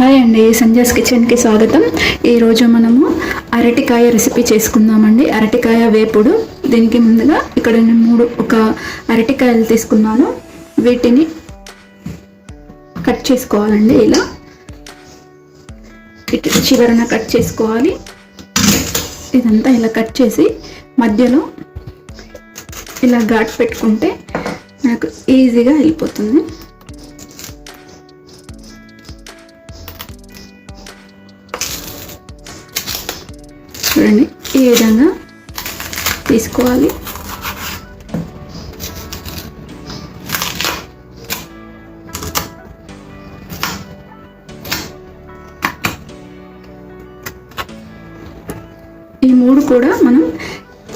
Hi అండి, సంజయ్స్ కిచెన్కి స్వాగతం. ఈరోజు మనము అరటికాయ రెసిపీ చేసుకుందామండి. అరటికాయ వేపుడు. దీనికి ముందుగా ఇక్కడ నేను ఒక అరటికాయలు తీసుకున్నాను. వీటిని కట్ చేసుకోవాలండి. ఇలా ఇటు చివరన కట్ చేసుకోవాలి. ఇదంతా ఇలా కట్ చేసి మధ్యలో ఇలా ఘాట్ పెట్టుకుంటే నాకు ఈజీగా వెళ్ళిపోతుంది. చూడండి, ఈ విధంగా తీసుకోవాలి. ఈ మూడు కూడా మనం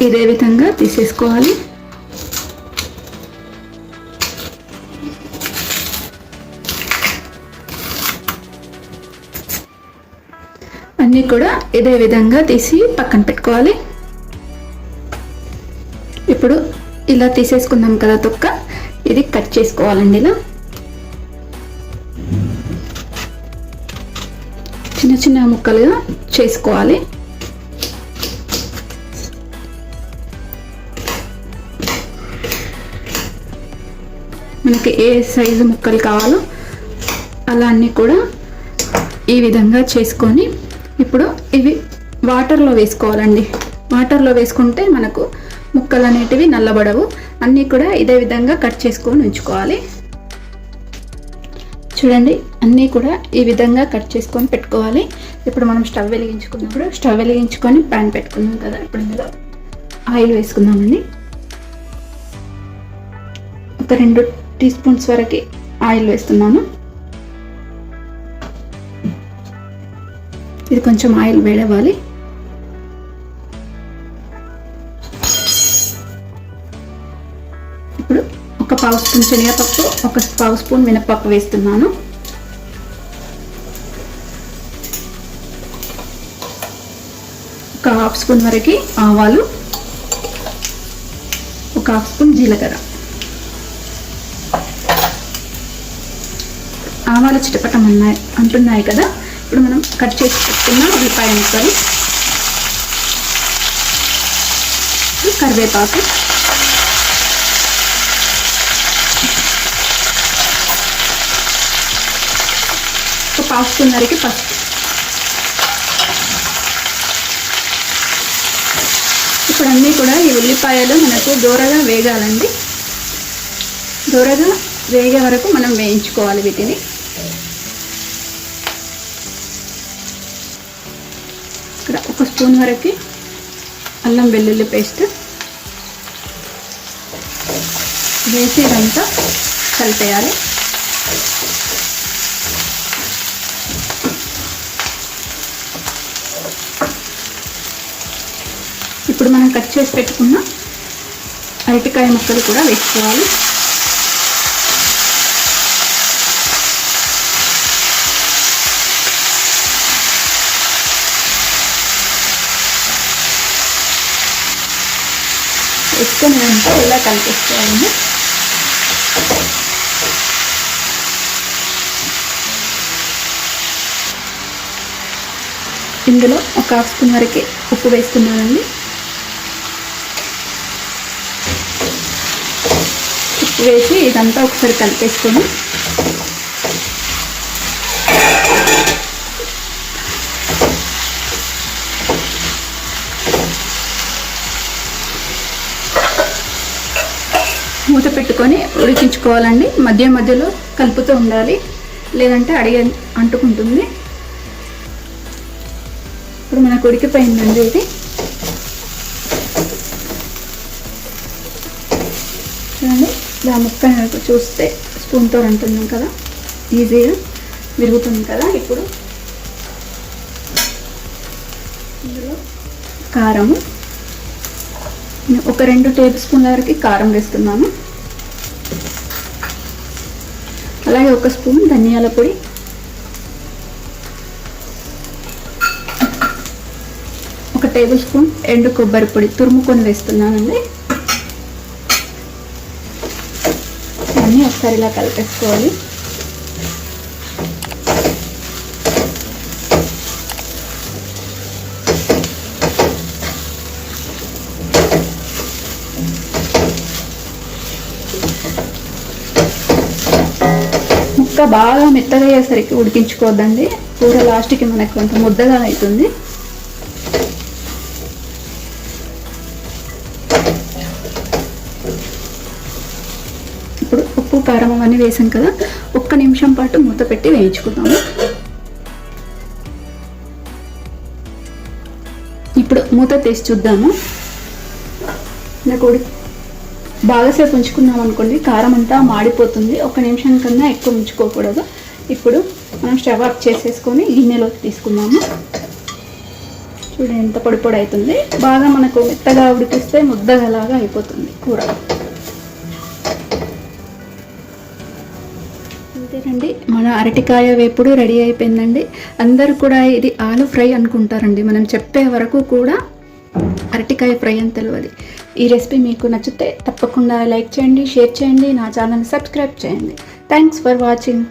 ఇదే విధంగా తీసేసుకోవాలి. అన్నీ కూడా ఇదే విధంగా తీసి పక్కన పెట్టుకోవాలి. ఇప్పుడు ఇలా తీసేసుకుందాం కదా తొక్క, ఇది కట్ చేసుకోవాలండి. ఇలా చిన్న చిన్న ముక్కలుగా చేసుకోవాలి. మనకి ఏ సైజు ముక్కలు కావాలో అలా అన్నీ కూడా ఈ విధంగా చేసుకొని ఇప్పుడు ఇవి వాటర్లో వేసుకోవాలండి. వాటర్లో వేసుకుంటే మనకు ముక్కలు అనేటివి నల్లబడవు. అన్నీ కూడా ఇదే విధంగా కట్ చేసుకొని ఉంచుకోవాలి. చూడండి, అన్నీ కూడా ఈ విధంగా కట్ చేసుకొని పెట్టుకోవాలి. ఇప్పుడు మనం స్టవ్ వెలిగించుకున్నప్పుడు స్టవ్ వెలిగించుకొని ప్యాన్ పెట్టుకున్నాం కదా, ఇప్పుడు ఇందులో ఆయిల్ వేసుకుందామండి. ఒక 2 టీ స్పూన్స్ వరకు ఆయిల్ వేస్తున్నాను. ఇది కొంచెం ఆయిల్ వేడవాలి. ఇప్పుడు ఒక పావు స్పూన్ శనగపప్పు, ఒక పావు స్పూన్ మినపప్పు వేస్తున్నాను. ఒక హాఫ్ స్పూన్ వరకు ఆవాలు, ఒక హాఫ్ స్పూన్ జీలకర్ర. ఆవాలు చిటపటం అంటున్నాయి కదా, ఇప్పుడు మనం కట్ చేసి పెట్టుకున్న ఉల్లిపాయ ముక్కలు, కరివేపాకు, ఒక పావు స్పూన్ వరకు పసుపు. ఇప్పుడు అన్నీ కూడా ఈ ఉల్లిపాయలు మనకు దూరగా వేగాలండి. దూరగా వేగే వరకు మనం వేయించుకోవాలి వీటిని. ఇక్కడ ఒక స్పూన్ వరకు అల్లం వెల్లుల్లి పేస్ట్ వేసి ఇదంతా కలిపేయాలి. ఇప్పుడు మనం కట్ చేసి పెట్టుకున్న అరటికాయ ముక్కలు కూడా వేసుకోవాలి. వేసుకొని అంతా ఇలా కలిపేసుకోవాలి. ఇందులో ఒక హాఫ్ స్పూన్ వరకు ఉప్పు వేస్తున్నానండి. ఉప్పు వేసి ఇదంతా ఒకసారి కలిపేసుకొని మూత పెట్టుకొని ఉడికించుకోవాలండి. మధ్య మధ్యలో కలుపుతూ ఉండాలి, లేదంటే అడిగి అంటుకుంటుంది. ఇప్పుడు మనకు ఉడికిపోయిందండి. ఇది చూడండి, ఇలా ముక్క చూస్తే స్పూన్తో అంటున్నాం కదా, ఈజీగా విరుగుతుంది కదా. ఇప్పుడు ఇందులో కారము, ఒక 2 టేబుల్ స్పూన్ల వరకు కారం వేస్తున్నాను. అలాగే ఒక స్పూన్ ధనియాల పొడి, ఒక టేబుల్ స్పూన్ ఎండు కొబ్బరి పొడి తురుముకొని వేస్తున్నానండి. ఇవన్నీ ఒకసారి ఇలా కలిపేసుకోవాలి. ముక్క బాగా మెత్తగా అయ్యేసరికి ఉడికించుకోవద్దండి, కూర లాస్ట్కి మనకు కొంత ముద్దగా అవుతుంది. ఇప్పుడు ఉప్పు కారం అవన్నీ వేసాం కదా, 1 నిమిషం పాటు మూత పెట్టి వేయించుకుందాము. ఇప్పుడు మూత తీసి చూద్దాము. నాకు బాగాసేపు ఉంచుకున్నాం అనుకోండి కారం అంతా మాడిపోతుంది. 1 నిమిషం కన్నా ఎక్కువ ఉంచుకోకూడదు. ఇప్పుడు మనం స్టవ్ ఆఫ్ చేసేసుకొని గిన్నెలోకి తీసుకుందాము. చూడండి ఎంత పొడి పొడి అవుతుంది. బాగా మనకు మెత్తగా ఉడికిస్తే ముద్దగలాగా అయిపోతుంది కూర. అంతేనండి, మన అరటికాయ వేపుడు రెడీ అయిపోయిందండి. అందరూ కూడా ఇది ఆలు ఫ్రై అనుకుంటారండి, మనం చెప్పే వరకు కూడా అరటికాయ ఫ్రై అని తెలియదు. ఈ రెసిపీ మీకు నచ్చితే తప్పకుండా లైక్ చేయండి, షేర్ చేయండి, నా ఛానల్ని సబ్స్క్రైబ్ చేయండి. Thanks for watching.